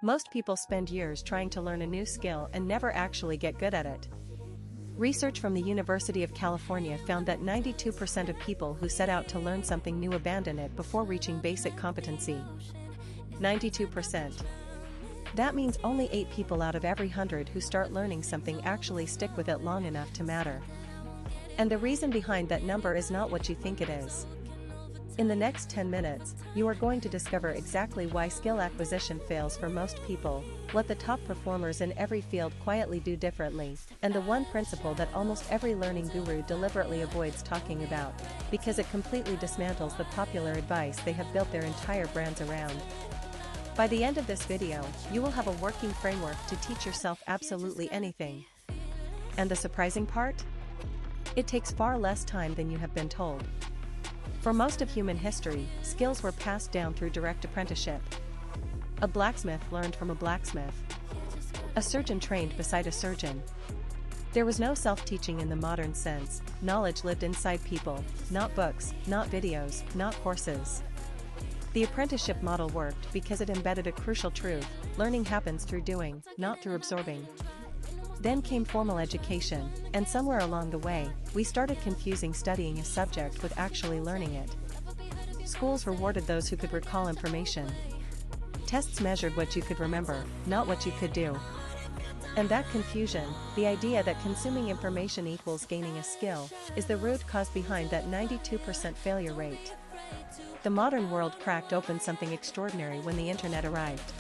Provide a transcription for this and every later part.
Most people spend years trying to learn a new skill and never actually get good at it. Research from the University of California found that 92% of people who set out to learn something new abandon it before reaching basic competency. 92%. That means only 8 people out of every 100 who start learning something actually stick with it long enough to matter. And the reason behind that number is not what you think it is. In the next 10 minutes, you are going to discover exactly why skill acquisition fails for most people, what the top performers in every field quietly do differently, and the one principle that almost every learning guru deliberately avoids talking about, because it completely dismantles the popular advice they have built their entire brands around. By the end of this video, you will have a working framework to teach yourself absolutely anything. And the surprising part? It takes far less time than you have been told. For most of human history, skills were passed down through direct apprenticeship. A blacksmith learned from a blacksmith. A surgeon trained beside a surgeon. There was no self-teaching in the modern sense. Knowledge lived inside people, not books, not videos, not courses. The apprenticeship model worked because it embedded a crucial truth: learning happens through doing, not through absorbing. Then came formal education, and somewhere along the way, we started confusing studying a subject with actually learning it. Schools rewarded those who could recall information. Tests measured what you could remember, not what you could do. And that confusion, the idea that consuming information equals gaining a skill, is the root cause behind that 92% failure rate. The modern world cracked open something extraordinary when the internet arrived.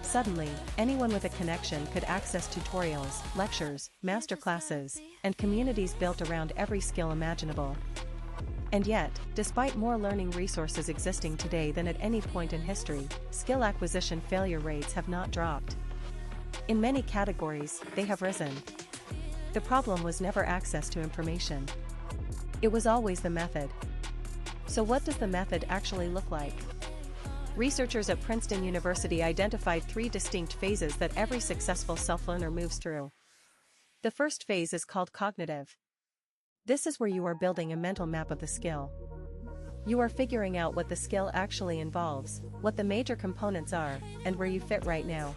Suddenly, anyone with a connection could access tutorials, lectures, masterclasses, and communities built around every skill imaginable. And yet, despite more learning resources existing today than at any point in history, skill acquisition failure rates have not dropped. In many categories, they have risen. The problem was never access to information. It was always the method. So what does the method actually look like? Researchers at Princeton University identified 3 distinct phases that every successful self-learner moves through. The first phase is called cognitive. This is where you are building a mental map of the skill. You are figuring out what the skill actually involves, what the major components are, and where you fit right now.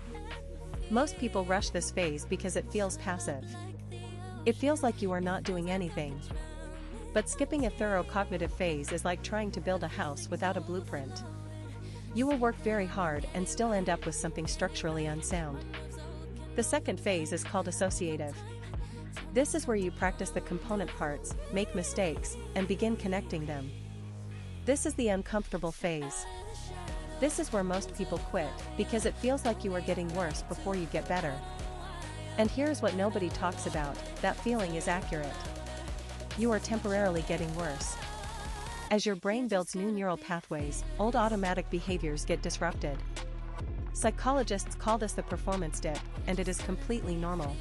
Most people rush this phase because it feels passive. It feels like you are not doing anything. But skipping a thorough cognitive phase is like trying to build a house without a blueprint. You will work very hard and still end up with something structurally unsound. The second phase is called associative. This is where you practice the component parts, make mistakes, and begin connecting them. This is the uncomfortable phase. This is where most people quit, because it feels like you are getting worse before you get better. And here's what nobody talks about: that feeling is accurate. You are temporarily getting worse. As your brain builds new neural pathways, old automatic behaviors get disrupted. Psychologists call this the performance dip, and it is completely normal.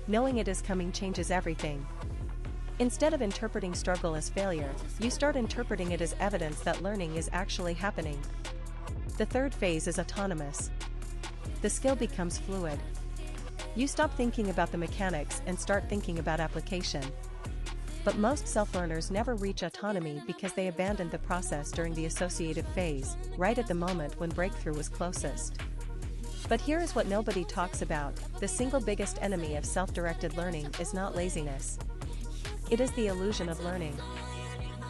Knowing it is coming changes everything. Instead of interpreting struggle as failure, you start interpreting it as evidence that learning is actually happening. The third phase is autonomous. The skill becomes fluid. You stop thinking about the mechanics and start thinking about application. But most self-learners never reach autonomy because they abandoned the process during the associative phase, right at the moment when breakthrough was closest. But here is what nobody talks about: the single biggest enemy of self-directed learning is not laziness. It is the illusion of learning.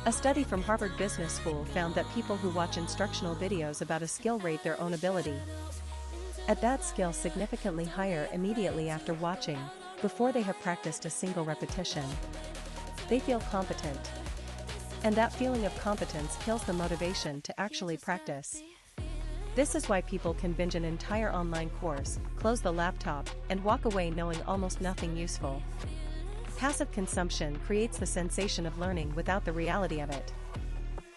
A study from Harvard Business School found that people who watch instructional videos about a skill rate their own ability at that skill significantly higher immediately after watching, before they have practiced a single repetition. They feel competent. And that feeling of competence kills the motivation to actually practice. This is why people can binge an entire online course, close the laptop, and walk away knowing almost nothing useful. Passive consumption creates the sensation of learning without the reality of it.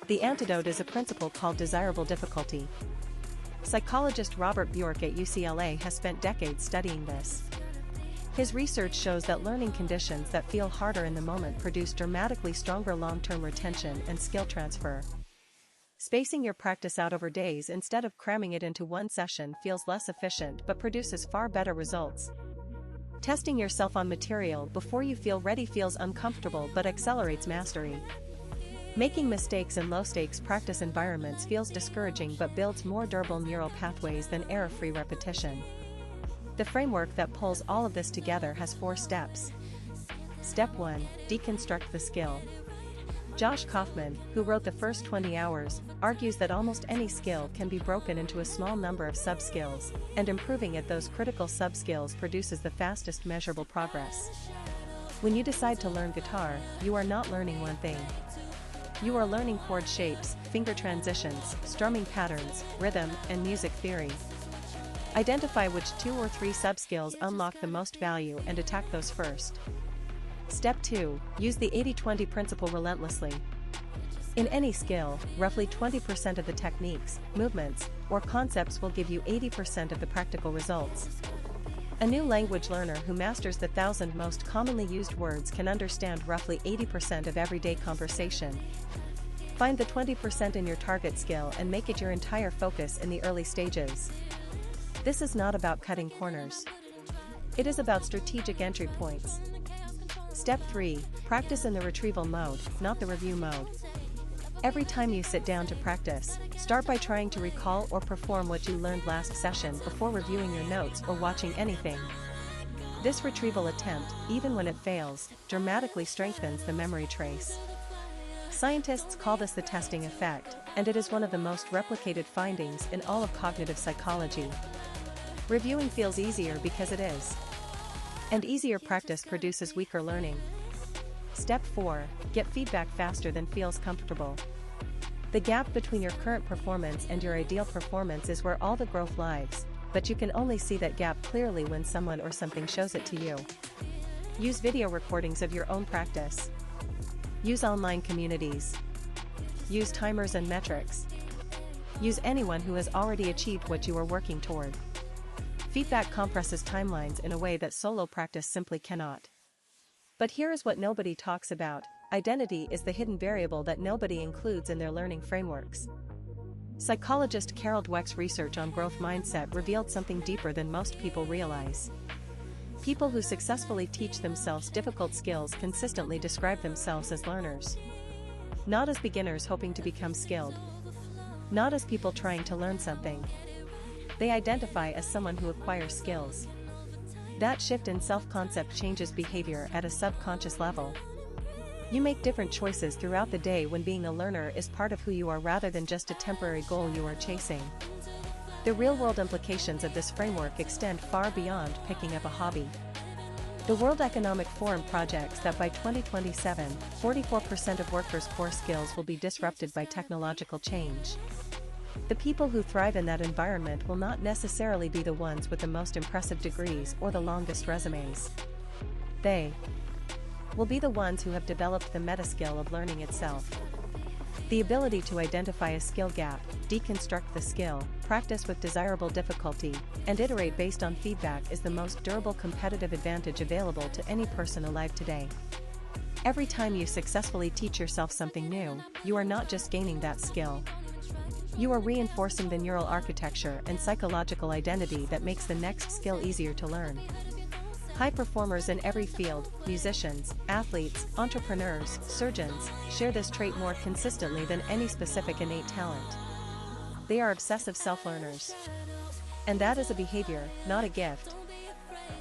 The antidote is a principle called desirable difficulty. Psychologist Robert Bjork at UCLA has spent decades studying this. His research shows that learning conditions that feel harder in the moment produce dramatically stronger long-term retention and skill transfer. Spacing your practice out over days instead of cramming it into one session feels less efficient but produces far better results. Testing yourself on material before you feel ready feels uncomfortable but accelerates mastery. Making mistakes in low-stakes practice environments feels discouraging but builds more durable neural pathways than error-free repetition. The framework that pulls all of this together has 4 steps. Step 1. Deconstruct the skill. Josh Kaufman, who wrote The First 20 Hours, argues that almost any skill can be broken into a small number of sub-skills, and improving at those critical sub-skills produces the fastest measurable progress. When you decide to learn guitar, you are not learning one thing. You are learning chord shapes, finger transitions, strumming patterns, rhythm, and music theory. Identify which 2 or 3 sub-skills unlock the most value and attack those first. Step 2. Use the 80-20 principle relentlessly. In any skill, roughly 20% of the techniques, movements, or concepts will give you 80% of the practical results. A new language learner who masters the 1,000 most commonly used words can understand roughly 80% of everyday conversation. Find the 20% in your target skill and make it your entire focus in the early stages. This is not about cutting corners. It is about strategic entry points. Step 3. Practice in the retrieval mode, not the review mode. Every time you sit down to practice, start by trying to recall or perform what you learned last session before reviewing your notes or watching anything. This retrieval attempt, even when it fails, dramatically strengthens the memory trace. Scientists call this the testing effect, and it is one of the most replicated findings in all of cognitive psychology. Reviewing feels easier because it is. And easier practice produces weaker learning. Step 4. Get feedback faster than feels comfortable. The gap between your current performance and your ideal performance is where all the growth lies, but you can only see that gap clearly when someone or something shows it to you. Use video recordings of your own practice. Use online communities. Use timers and metrics. Use anyone who has already achieved what you are working toward. Feedback compresses timelines in a way that solo practice simply cannot. But here is what nobody talks about: identity is the hidden variable that nobody includes in their learning frameworks. Psychologist Carol Dweck's research on growth mindset revealed something deeper than most people realize. People who successfully teach themselves difficult skills consistently describe themselves as learners. Not as beginners hoping to become skilled. Not as people trying to learn something. They identify as someone who acquires skills. That shift in self-concept changes behavior at a subconscious level. You make different choices throughout the day when being a learner is part of who you are rather than just a temporary goal you are chasing. The real-world implications of this framework extend far beyond picking up a hobby. The World Economic Forum projects that by 2027, 44% of workers' core skills will be disrupted by technological change. The people who thrive in that environment will not necessarily be the ones with the most impressive degrees or the longest resumes. They will be the ones who have developed the meta-skill of learning itself. The ability to identify a skill gap, deconstruct the skill, practice with desirable difficulty, and iterate based on feedback is the most durable competitive advantage available to any person alive today. Every time you successfully teach yourself something new, you are not just gaining that skill. You are reinforcing the neural architecture and psychological identity that makes the next skill easier to learn. High performers in every field, musicians, athletes, entrepreneurs, surgeons, share this trait more consistently than any specific innate talent. They are obsessive self-learners. And that is a behavior, not a gift.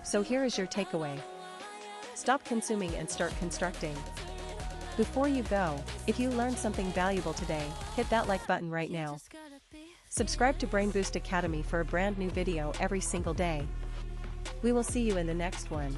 So here is your takeaway. Stop consuming and start constructing. Before you go, if you learned something valuable today, hit that like button right now. Subscribe to Brain Boost Academy for a brand new video every single day. We will see you in the next one.